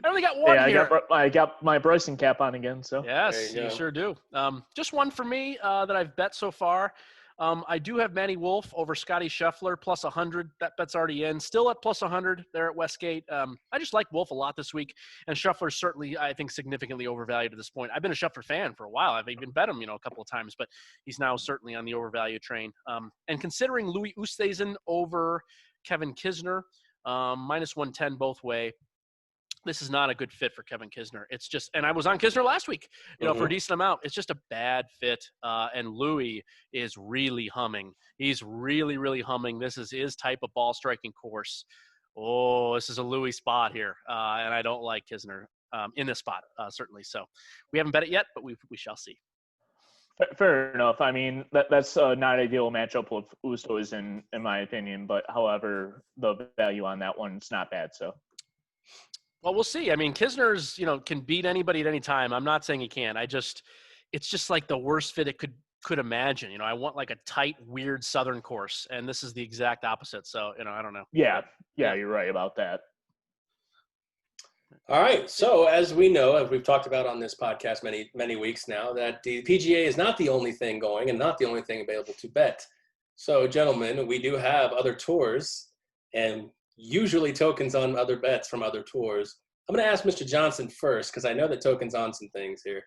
Speaker 5: I only got one here.
Speaker 4: I got my Bryson cap on again. So
Speaker 5: yes, you sure do. Just one for me that I've bet so far. I do have Manny Wolf over Scotty Scheffler plus 100. That bet's already in. Still at plus 100 there at Westgate. I just like Wolf a lot this week, and Scheffler's certainly, I think, significantly overvalued at this point. I've been a Scheffler fan for a while. I've even bet him, a couple of times, but he's now certainly on the overvalue train. And considering Louis Oosthuizen over Kevin Kisner, minus 110 both way. This is not a good fit for Kevin Kisner. It's just, and I was on Kisner last week, for a decent amount. It's just a bad fit. And Louis is really humming. He's really, really humming. This is his type of ball striking course. Oh, this is a Louis spot here. And I don't like Kisner in this spot, certainly. So we haven't bet it yet, but we shall see.
Speaker 4: Fair enough. I mean, that's not ideal matchup with Oosthuizen, in my opinion. But however, the value on that one's not bad. So.
Speaker 5: Well, we'll see. I mean, Kisner's, can beat anybody at any time. I'm not saying he can. It's just like the worst fit it could imagine. I want like a tight, weird Southern course, and this is the exact opposite. So, I don't know.
Speaker 4: Yeah, you're right about that.
Speaker 3: All right. So, as we know, as we've talked about on this podcast many, many weeks now, that the PGA is not the only thing going and not the only thing available to bet. So, gentlemen, we do have other tours, and usually Token's on other bets from other tours. I'm going to ask Mr. Johnson first because I know that Token's on some things here.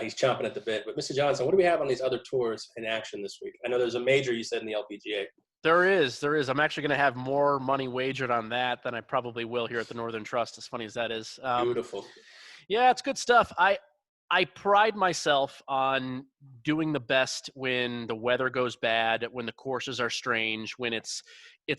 Speaker 3: He's chomping at the bit. But Mr. Johnson, what do we have on these other tours in action this week? I know there's a major you said in the LPGA.
Speaker 5: There is. I'm actually going to have more money wagered on that than I probably will here at the Northern Trust, as funny as that is.
Speaker 3: Beautiful.
Speaker 5: Yeah, it's good stuff. I pride myself on doing the best when the weather goes bad, when the courses are strange, when it's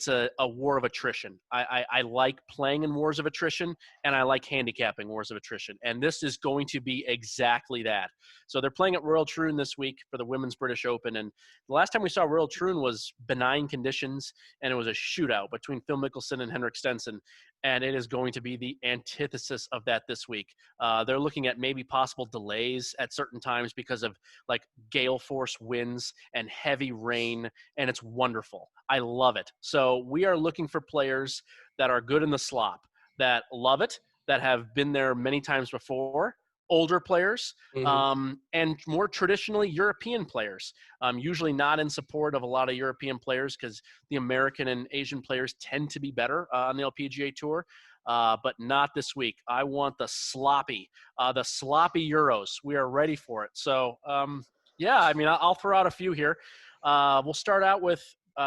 Speaker 5: a war of attrition. I like playing in wars of attrition, and I like handicapping wars of attrition. And this is going to be exactly that. So they're playing at Royal Troon this week for the Women's British Open. And the last time we saw Royal Troon was benign conditions, and it was a shootout between Phil Mickelson and Henrik Stenson. And it is going to be the antithesis of that this week. They're looking at maybe possible delays at certain times because of like gale force winds and heavy rain, and it's wonderful. I love it. So we are looking for players that are good in the slop, that love it, that have been there many times before, older players, and more traditionally European players. Usually not in support of a lot of European players because the American and Asian players tend to be better on the LPGA Tour, but not this week. I want the sloppy Euros. We are ready for it. So, yeah, I mean, I'll throw out a few here. We'll start out with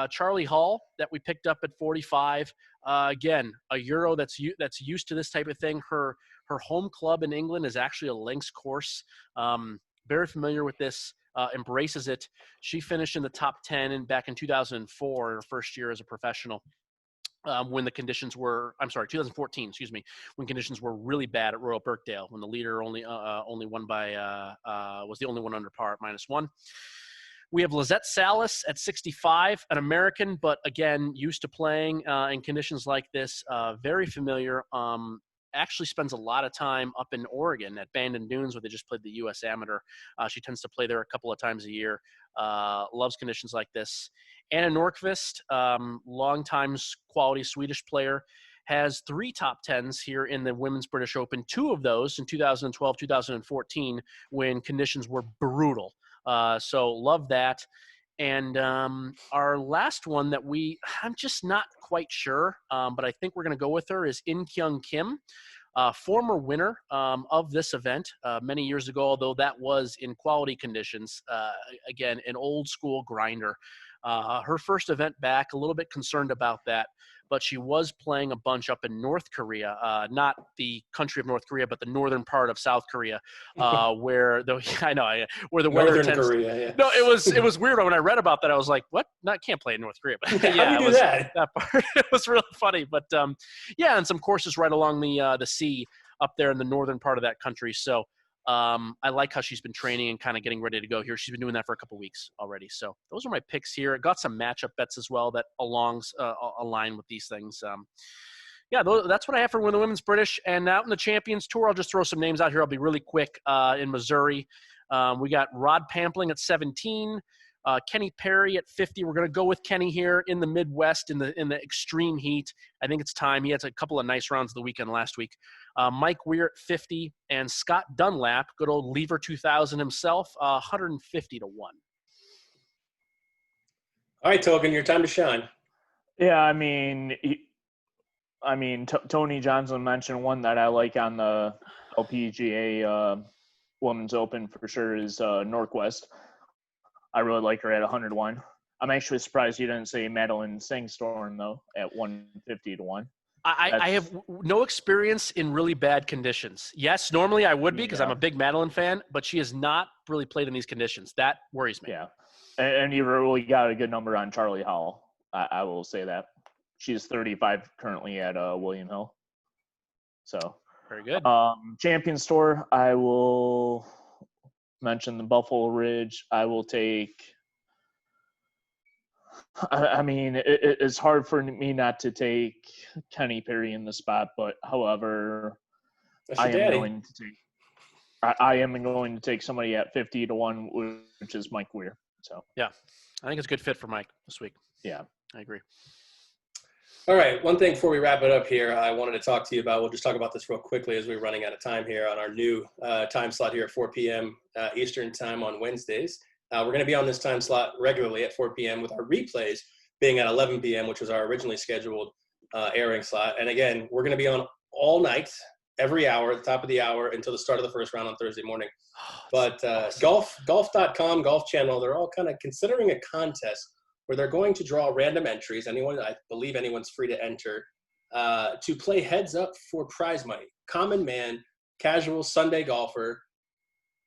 Speaker 5: Charlie Hall that we picked up at 45. Again, a Euro that's used to this type of thing. Her home club in England is actually a links course. Very familiar with this, embraces it. She finished in the top 10 back in 2004, her first year as a professional. When the conditions were, 2014, when conditions were really bad at Royal Birkdale, when the leader only won by, was the only one under par at -1. We have Lizette Salas at 65, an American, but again, used to playing in conditions like this, very familiar. Actually spends a lot of time up in Oregon at Bandon Dunes where they just played the U.S. Amateur. She tends to play there a couple of times a year. Loves conditions like this. Anna Nordqvist, longtime quality Swedish player, has 3 top 10s here in the Women's British Open, 2 of those in 2012, 2014, when conditions were brutal. So love that. And our last one that I'm just not quite sure, but I think we're going to go with her, is In Kyung Kim, former winner of this event many years ago, although that was in quality conditions. Again, an old school grinder. Her first event back, a little bit concerned about that, but she was playing a bunch up in North Korea, not the country of North Korea, but the northern part of South Korea, where the weather tends. Korea, yeah. No, it was weird when I read about that. I was like, what? No, I can't play in North Korea. But yeah,
Speaker 3: how do you do that?
Speaker 5: That part it was really funny. But yeah, and some courses right along the sea up there in the northern part of that country. So I like how she's been training and kind of getting ready to go here. She's been doing that for a couple of weeks already. So those are my picks here. Got some matchup bets as well that align with these things. Yeah, that's what I have for the Women's British. And out in the Champions Tour, I'll just throw some names out here. I'll be really quick. In Missouri, we got Rod Pampling at 17. Kenny Perry at 50. We're going to go with Kenny here in the Midwest in the extreme heat. I think it's time. He had a couple of nice rounds the weekend last week. Mike Weir at 50, and Scott Dunlap, good old Lever 2000 himself, 150 to 1.
Speaker 3: All right, Token, your time to shine.
Speaker 4: Yeah, Tony Johnson mentioned one that I like on the LPGA Women's Open for sure is Norquist. I really like her at 101. I'm actually surprised you didn't say Madeline Sangstorm, though, at 150 to 1.
Speaker 5: I have no experience in really bad conditions. Yes, normally I would be because I'm a big Madeline fan, but she has not really played in these conditions. That worries me.
Speaker 4: Yeah. And you really got a good number on Charlie Hall. I will say that. She's 35 currently at William Hill. So
Speaker 5: very good.
Speaker 4: Champions Tour, I will mention the Buffalo Ridge. I will take it's hard for me not to take Kenny Perry in the spot, but however, I am going to take somebody at 50 to 1, which is Mike Weir. So
Speaker 5: yeah, I think it's a good fit for Mike this week.
Speaker 4: Yeah,
Speaker 5: I agree.
Speaker 3: All right, one thing before we wrap it up here, I wanted to talk to you about. We'll just talk about this real quickly as we're running out of time here on our new time slot here at 4 p.m. Eastern time on Wednesdays. We're going to be on this time slot regularly at 4 p.m. with our replays being at 11 p.m., which was our originally scheduled airing slot. And again, we're going to be on all night, every hour, at the top of the hour until the start of the first round on Thursday morning. But golf.com, Golf Channel, they're all kind of considering a contest where they're going to draw random entries. I believe anyone's free to enter, to play heads up for prize money. Common man, casual Sunday golfer,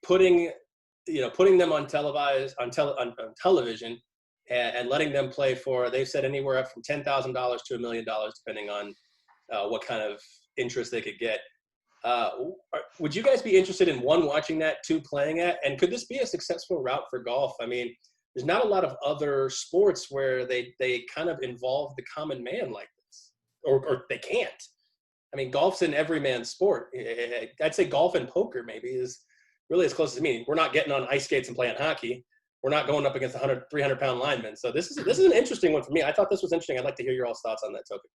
Speaker 3: putting them on television and letting them play for, they've said anywhere up from $10,000 to $1 million, depending on what kind of interest they could get. Would you guys be interested in, one, watching that, two, playing it? And could this be a successful route for golf? I mean, there's not a lot of other sports where they kind of involve the common man like this, or they can't. I mean, golf's an everyman sport. I'd say golf and poker maybe is really as close as me. We're not getting on ice skates and playing hockey. We're not going up against 300-pound linemen. So this is an interesting one for me. I thought this was interesting. I'd like to hear your all's thoughts on that topic.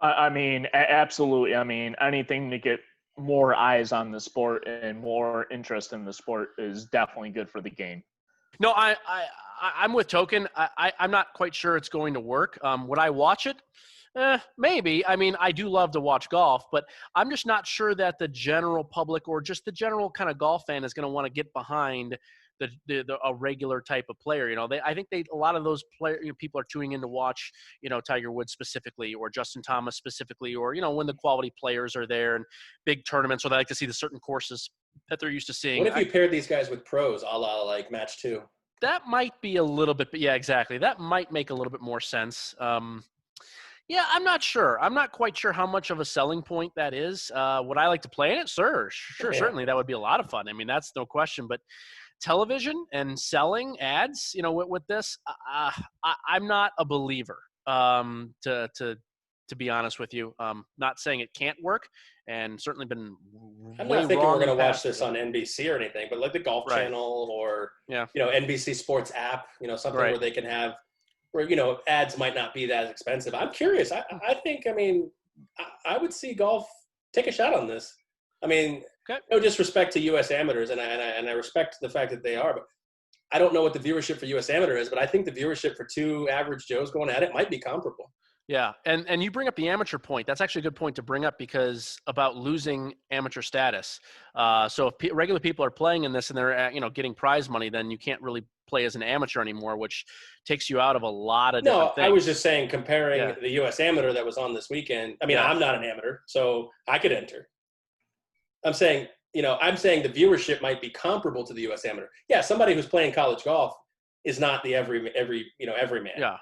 Speaker 4: I mean, absolutely. I mean, anything to get more eyes on the sport and more interest in the sport is definitely good for the game.
Speaker 5: No, I'm with Token. I'm not quite sure it's going to work. Would I watch it? Maybe. I mean, I do love to watch golf, but I'm just not sure that the general public or just the general kind of golf fan is going to want to get behind a regular type of player. I think a lot of those people are tuning in to watch, Tiger Woods specifically, or Justin Thomas specifically, or, when the quality players are there and big tournaments, or they like to see the certain courses that they're used to seeing.
Speaker 3: What if you paired these guys with pros, a la like match 2?
Speaker 5: That might be a little bit, yeah, exactly. That might make a little bit more sense. Yeah, I'm not sure. I'm not quite sure how much of a selling point that is. Would I like to play in it? Sure, yeah. Certainly. That would be a lot of fun. I mean, that's no question. But television and selling ads, with this, I'm not a believer, to be honest with you. Not saying it can't work, and certainly been
Speaker 3: I'm not thinking we're going to watch this on NBC or anything, but like the Golf
Speaker 5: Right.
Speaker 3: Channel or,
Speaker 5: Yeah.
Speaker 3: NBC Sports app, something
Speaker 5: Right.
Speaker 3: where they can have, where, ads might not be that expensive. I'm curious. I think, I would see golf take a shot on this. I mean,
Speaker 5: Okay.
Speaker 3: No disrespect to U.S. amateurs, and I respect the fact that they are, but I don't know what the viewership for U.S. amateur is, but I think the viewership for two average Joes going at it might be comparable.
Speaker 5: Yeah, and you bring up the amateur point. That's actually a good point to bring up, because about losing amateur status. So if regular people are playing in this and they're getting prize money, then you can't really play as an amateur anymore, which takes you out of a lot of different things.
Speaker 3: I was just saying, comparing the U.S. amateur that was on this weekend. I mean, I'm not an amateur, so I could enter. I'm saying the viewership might be comparable to the U.S. amateur. Yeah, somebody who's playing college golf is not the everyman.
Speaker 5: Yeah.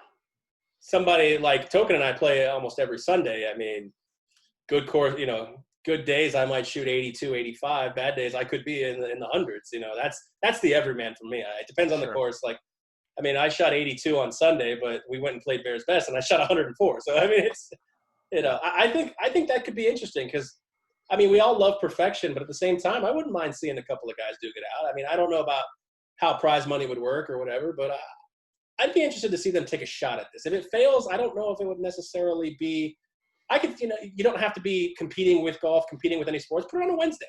Speaker 3: Somebody like Token and I play almost every Sunday. I mean, good course, good days I might shoot 82, 85. Bad days I could be in the hundreds. That's the everyman for me. It depends on the course. Like, I mean, I shot 82 on Sunday, but we went and played Bears Best, and I shot 104. So I mean, it's I think that could be interesting, because I mean, we all love perfection, but at the same time, I wouldn't mind seeing a couple of guys duke it out. I mean, I don't know about how prize money would work or whatever, but I'd be interested to see them take a shot at this. If it fails, I don't know if it would necessarily be – you don't have to be competing with golf, competing with any sports. Put it on a Wednesday.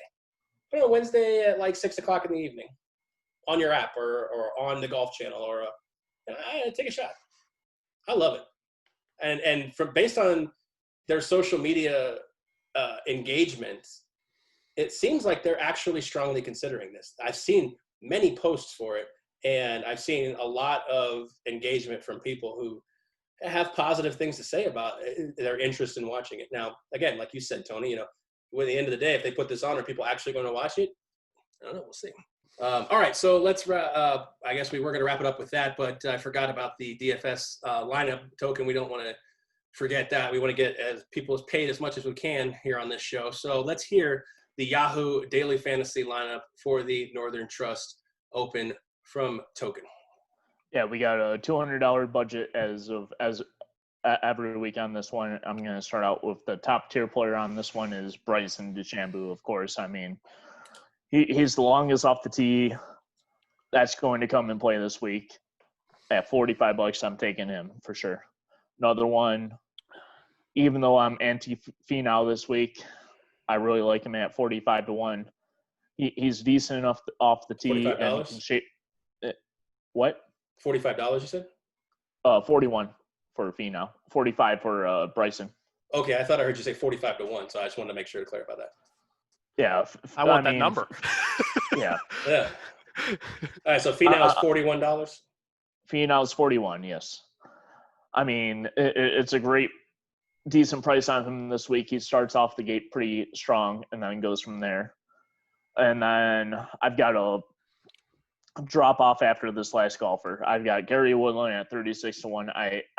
Speaker 3: Put it on a Wednesday at like 6 o'clock in the evening on your app or on the Golf Channel or take a shot. I love it. And based on their social media engagement, it seems like they're actually strongly considering this. I've seen many posts for it, and I've seen a lot of engagement from people who have positive things to say about their interest in watching it. Now, again, like you said, Tony, at the end of the day, if they put this on, are people actually going to watch it? I don't know. We'll see. All right, so let's. I guess we were going to wrap it up with that, but I forgot about the DFS lineup. Token. We don't want to forget that. We want to get as people paid as much as we can here on this show. So let's hear the Yahoo Daily Fantasy lineup for the Northern Trust Open from Token.
Speaker 4: Yeah, we got a $200 budget as every week on this one. I'm going to start out with the top tier player on this one is Bryson DeChambeau, of course. I mean, he's the longest off the tee. That's going to come and play this week. At $45, I'm taking him for sure. Another one, even though I'm anti-Finau this week, I really like him at 45-1. He's decent enough off the tee.
Speaker 3: $45?
Speaker 4: And he can shape. What?
Speaker 3: $45, you said?
Speaker 4: 41 for Finau. 45 for Bryson.
Speaker 3: Okay, I thought I heard you say 45-1, so I just wanted to make sure to clarify that.
Speaker 4: Yeah.
Speaker 5: I want that number.
Speaker 4: Yeah.
Speaker 3: Yeah. All right, so Finau is $41?
Speaker 4: Finau is 41, yes. I mean, it's a decent price on him this week. He starts off the gate pretty strong and then goes from there. And then I've got a drop off after this last golfer. I've got Gary Woodland at 36-1.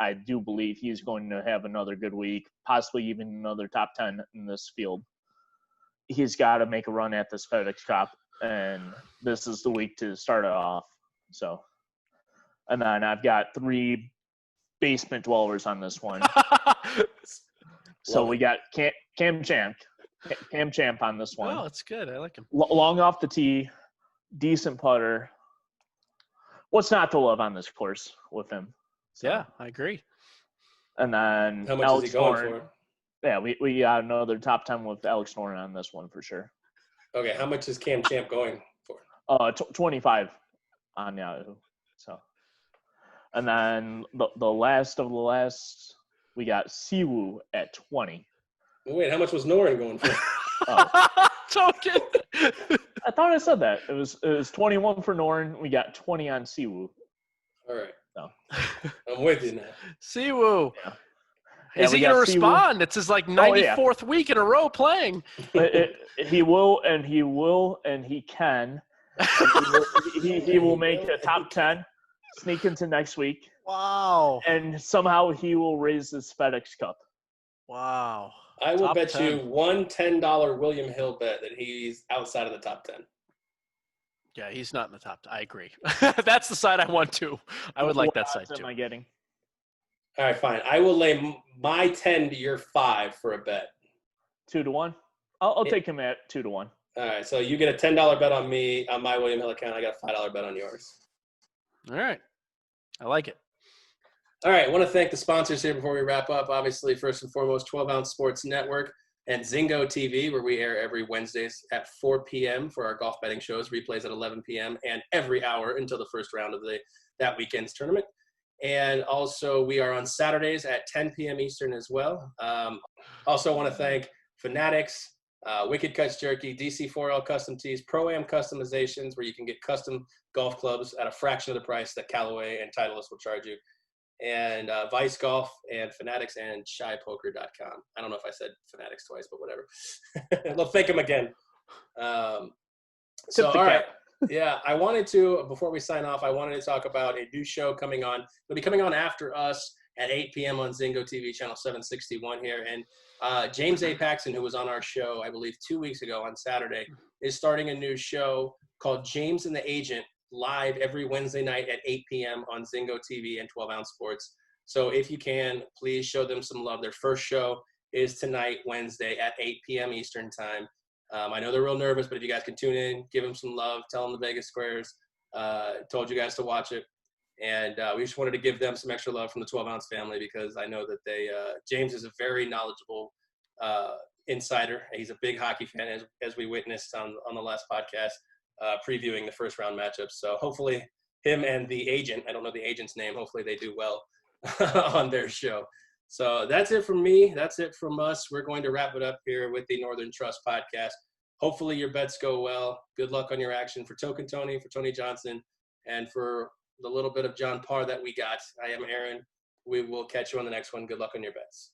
Speaker 4: I do believe he's going to have another good week, possibly even another top 10 in this field. He's got to make a run at this FedEx Cup, and this is the week to start it off. So, and then I've got 3 basement dwellers on this one. So we got Cam Champ on this one.
Speaker 5: Oh, that's good. I like him.
Speaker 4: Long off the tee, decent putter. What's not to love on this course with him? So.
Speaker 5: Yeah, I agree.
Speaker 4: And then
Speaker 3: How much
Speaker 4: Alex
Speaker 3: is he going
Speaker 4: Noren,
Speaker 3: for?
Speaker 4: Yeah, we got another top 10 with Alex Noren on this one for sure.
Speaker 3: Okay, how much is Cam Champ going for?
Speaker 4: 25 on Yahoo. So, and then the last of the last, we got Siwoo at 20.
Speaker 3: Wait, how much was Noren going for?
Speaker 5: Token.
Speaker 4: I thought I said that. It was 21 for Noren. We got 20 on Siwoo.
Speaker 3: All right.
Speaker 4: So.
Speaker 3: I'm with you now.
Speaker 5: Siwoo.
Speaker 4: Yeah.
Speaker 5: Is he going to respond? It's his like 94th week in a row playing.
Speaker 4: He will, and he can. He will make a top 10, sneak into next week.
Speaker 5: Wow.
Speaker 4: And somehow he will raise this FedEx Cup.
Speaker 5: Wow.
Speaker 3: I will
Speaker 5: Top
Speaker 3: bet
Speaker 5: 10.
Speaker 3: you one $10 William Hill bet that he's outside of the top 10.
Speaker 5: Yeah, he's not in the top 10. I agree. That's the side I want to. I would like that side too.
Speaker 4: What am I getting?
Speaker 3: All right, fine. I will lay my 10 to your 5 for a bet.
Speaker 4: 2-1. I'll take him at 2-1.
Speaker 3: All right, so you get a $10 bet on me on my William Hill account. I got a $5 bet on yours.
Speaker 5: All right. I like it.
Speaker 3: All right, I want to thank the sponsors here before we wrap up. Obviously, first and foremost, 12-Ounce Sports Network and Zingo TV, where we air every Wednesdays at 4 p.m. for our golf betting shows, replays at 11 p.m., and every hour until the first round of that weekend's tournament. And also, we are on Saturdays at 10 p.m. Eastern as well. Also want to thank Fanatics, Wicked Cuts Jerky, DC4L Custom Tees, Pro-Am Customizations, where you can get custom golf clubs at a fraction of the price that Callaway and Titleist will charge you. And Vice Golf and Fanatics and ShyPoker.com. I don't know if I said Fanatics twice, but whatever. We'll thank them again. All right. Yeah, I wanted to, before we sign off, I wanted to talk about a new show coming on. It'll be coming on after us at 8 p.m. on Zingo TV, channel 761 here. And James A. Paxton, who was on our show, I believe, 2 weeks ago on Saturday, is starting a new show called James and the Agent, live every Wednesday night at 8 p.m. on Zingo TV and 12-Ounce Sports. So if you can, please show them some love. Their first show is tonight, Wednesday at 8 p.m. Eastern time. I know they're real nervous, but if you guys can tune in, give them some love, tell them the Vegas Squares told you guys to watch it. And we just wanted to give them some extra love from the 12-Ounce family, because I know that James is a very knowledgeable insider. He's a big hockey fan, as we witnessed on the last podcast, previewing the first round matchups. So hopefully him and the agent, I don't know the agent's name, hopefully they do well on their show. So that's it from me. That's it from us. We're going to wrap it up here with the Northern Trust podcast. Hopefully your bets go well. Good luck on your action for Token Tony, for Tony Johnson, and for the little bit of John Parr that we got. I am Aaron. We will catch you on the next one. Good luck on your bets.